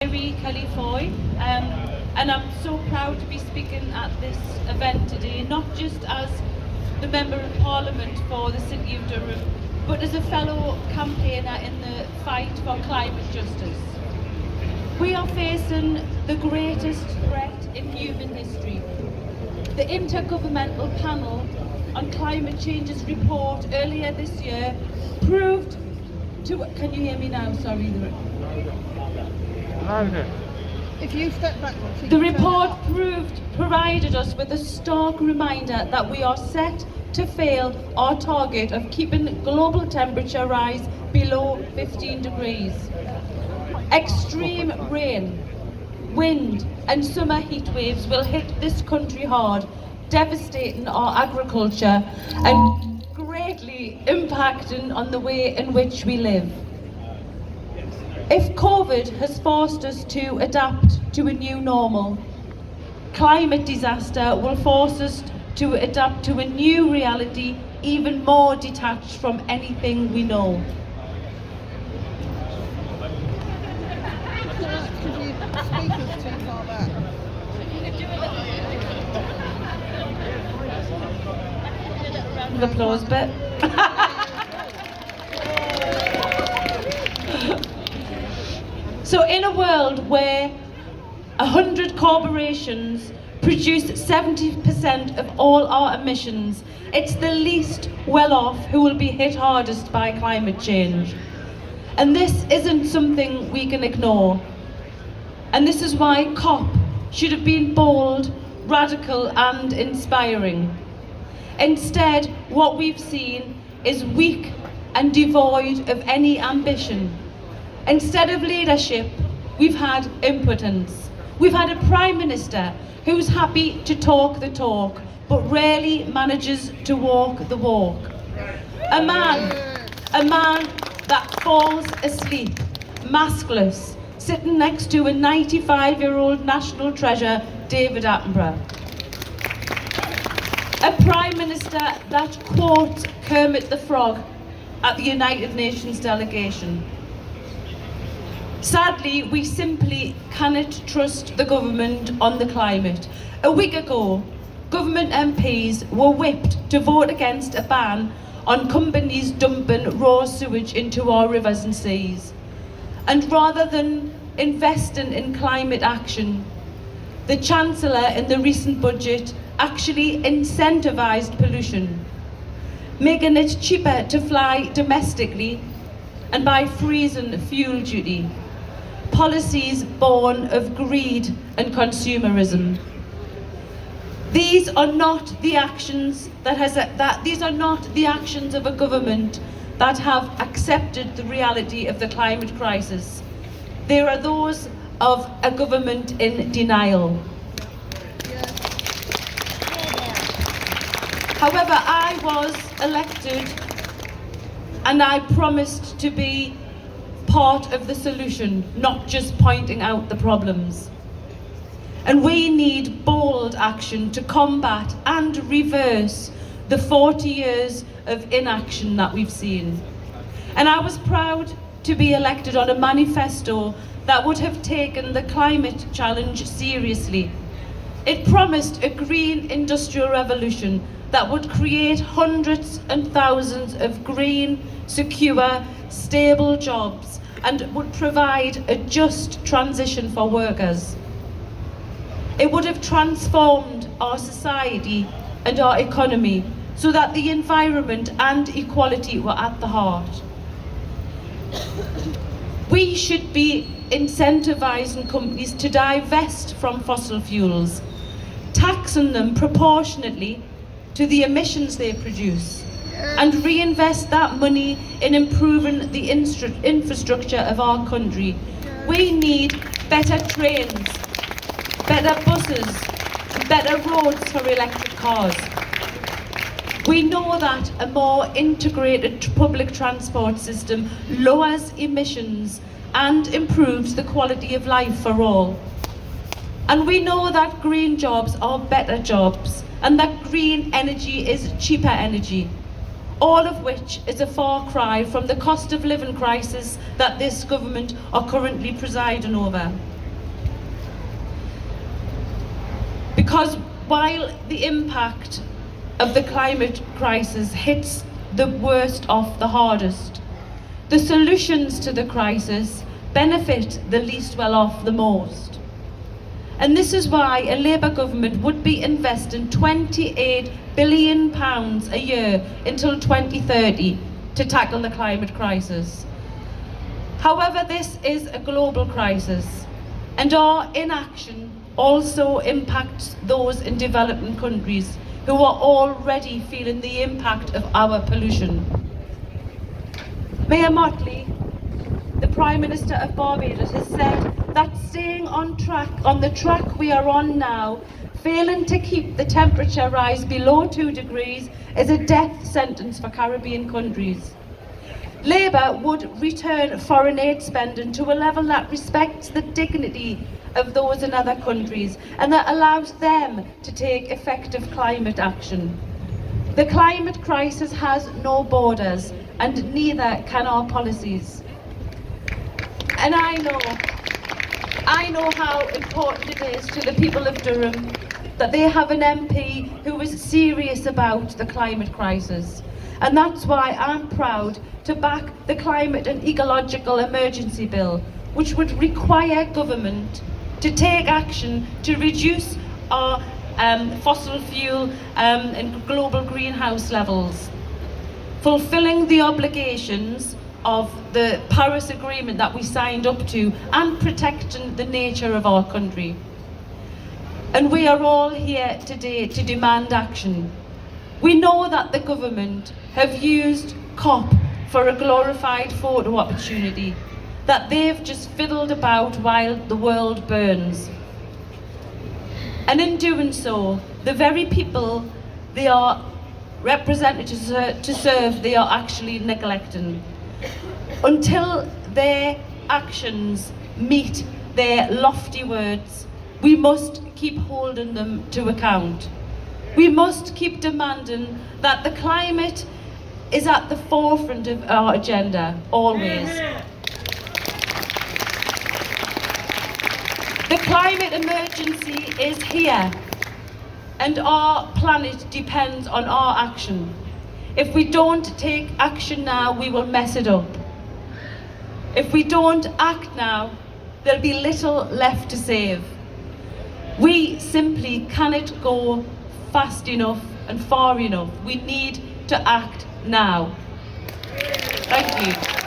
Kelly Foy, and I'm so proud to be speaking at this event today, not just as the Member of Parliament for the City of Durham, but as a fellow campaigner in the fight for climate justice. We are facing the greatest threat in human history. The Intergovernmental Panel on Climate Change's report earlier this year proved to... Can you hear me now? Sorry. If you step back, the report provided us with a stark reminder that we are set to fail our target of keeping global temperature rise below 15 degrees. Extreme rain, wind and summer heat waves will hit this country hard, devastating our agriculture and greatly impacting on the way in which we live. If COVID has forced us to adapt to a new normal, climate disaster will force us to adapt to a new reality even more detached from anything we know. speakers too far back. The applause bit. So in a world where 100 corporations produce 70% of all our emissions, it's the least well off who will be hit hardest by climate change. And this isn't something we can ignore. And this is why COP should have been bold, radical and inspiring. Instead, what we've seen is weak and devoid of any ambition. Instead of leadership, we've had impotence. We've had a Prime Minister who's happy to talk the talk, but rarely manages to walk the walk. A man that falls asleep, maskless, sitting next to a 95-year-old national treasure, David Attenborough. A Prime Minister that quotes Kermit the Frog at the United Nations delegation. Sadly, we simply cannot trust the government on the climate. A week ago, government MPs were whipped to vote against a ban on companies dumping raw sewage into our rivers and seas. And rather than investing in climate action, the Chancellor in the recent budget actually incentivised pollution, making it cheaper to fly domestically and by freezing fuel duty. Policies born of greed and consumerism. These are not the actions these are not the actions of a government that have accepted the reality of the climate crisis. They are those of a government in denial. However, I was elected and I promised to be part of the solution, not just pointing out the problems. And we need bold action to combat and reverse the 40 years of inaction that we've seen. And I was proud to be elected on a manifesto that would have taken the climate challenge seriously. It promised a green industrial revolution that would create hundreds and thousands of green, secure, stable jobs and would provide a just transition for workers. It would have transformed our society and our economy so that the environment and equality were at the heart. We should be incentivising companies to divest from fossil fuels, taxing them proportionately to the emissions they produce, and reinvest that money in improving the infrastructure of our country. We need better trains, better buses, and better roads for electric cars. We know that a more integrated public transport system lowers emissions and improves the quality of life for all. And we know that green jobs are better jobs and that green energy is cheaper energy. all of which is a far cry from the cost of living crisis that this government are currently presiding over. Because while the impact of the climate crisis hits the worst off the hardest, the solutions to the crisis benefit the least well off the most. And this is why a Labour government would be investing £28 billion a year until 2030 to tackle the climate crisis. However, this is a global crisis, and our inaction also impacts those in developing countries who are already feeling the impact of our pollution. Mayor Motley, the Prime Minister of Barbados, has said that staying on the track we are on now, failing to keep the temperature rise below 2 degrees, is a death sentence for Caribbean countries. Labour would return foreign aid spending to a level that respects the dignity of those in other countries and that allows them to take effective climate action. The climate crisis has no borders, and neither can our policies. And I know how important it is to the people of Durham that they have an MP who is serious about the climate crisis. And that's why I'm proud to back the Climate and Ecological Emergency Bill, which would require government to take action to reduce our fossil fuel and global greenhouse levels, fulfilling the obligations of the Paris Agreement that we signed up to, and protecting the nature of our country. And we are all here today to demand action. We know that the government have used COP for a glorified photo opportunity, that they've just fiddled about while the world burns. And in doing so, the very people they are represented to serve, they are actually neglecting. Until their actions meet their lofty words, we must keep holding them to account. We must keep demanding that the climate is at the forefront of our agenda, always. The climate emergency is here, and our planet depends on our action. If we don't take action now, we will mess it up. If we don't act now, there'll be little left to save. We simply cannot go fast enough and far enough. We need to act now. Thank you.